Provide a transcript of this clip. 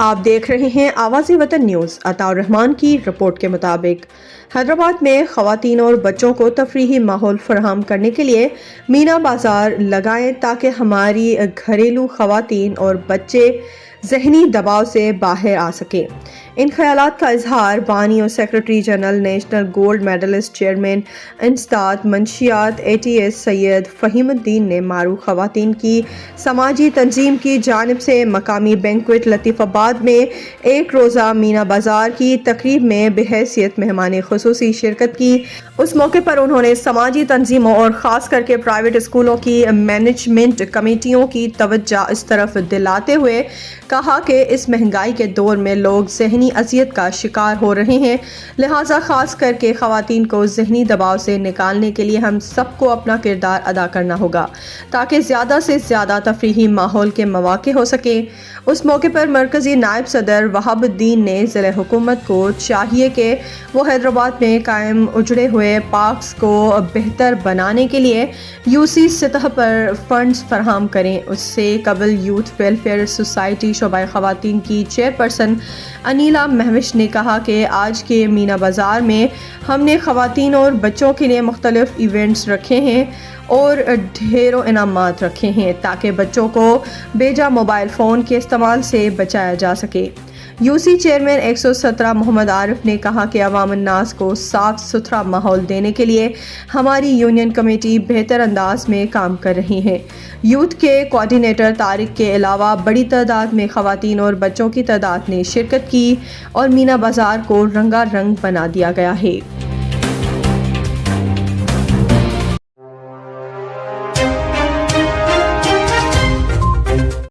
آپ دیکھ رہے ہیں آواز وطن نیوز۔ عطاء الرحمان کی رپورٹ کے مطابق حیدرآباد میں خواتین اور بچوں کو تفریحی ماحول فراہم کرنے کے لیے مینا بازار لگائیں تاکہ ہماری گھریلو خواتین اور بچے ذہنی دباؤ سے باہر آ سکیں۔ ان خیالات کا اظہار بانی اور secretary general national gold medallist chairman انسداد منشیات ATS سید فہیم الدین نے معروف خواتین کی سماجی تنظیم کی جانب سے مقامی بینکویٹ لطیف آباد میں ایک روزہ مینا بازار کی تقریب میں بحیثیت مہمان خصوصی شرکت کی۔ اس موقع پر انہوں نے سماجی تنظیموں اور خاص کر کے پرائیویٹ اسکولوں کی مینجمنٹ کمیٹیوں کی توجہ اس طرف دلاتے ہوئے کہا کہ اس مہنگائی کے دور میں لوگ ذہنی اذیت کا شکار ہو رہے ہیں، لہٰذا خاص کر کے خواتین کو ذہنی دباؤ سے نکالنے کے لیے ہم سب کو اپنا کردار ادا کرنا ہوگا تاکہ زیادہ سے زیادہ تفریحی ماحول کے مواقع ہو سکیں۔ اس موقع پر مرکزی نائب صدر وہاب الدین نے ضلع حکومت کو چاہیے کہ وہ حیدرآباد میں قائم اجڑے ہوئے پارکس کو بہتر بنانے کے لیے UC سطح پر فنڈز فراہم کریں۔ اس سے قبل یوتھ ویلفیئر سوسائٹی شعبہ خواتین کی چیئرپرسن انیلا مہوش نے کہا کہ آج کے مینا بازار میں ہم نے خواتین اور بچوں کے لیے مختلف ایونٹس رکھے ہیں اور ڈھیروں انعامات رکھے ہیں تاکہ بچوں کو بیجا موبائل فون کے استعمال سے بچایا جا سکے۔ UC چیئرمین 117 محمد عارف نے کہا کہ عوام الناس کو صاف ستھرا ماحول دینے کے لیے ہماری یونین کمیٹی بہتر انداز میں کام کر رہی ہے۔ یوتھ کے کوآرڈینیٹر طارق کے علاوہ بڑی تعداد میں خواتین اور بچوں کی تعداد نے شرکت کی اور مینا بازار کو رنگا رنگ بنا دیا گیا ہے۔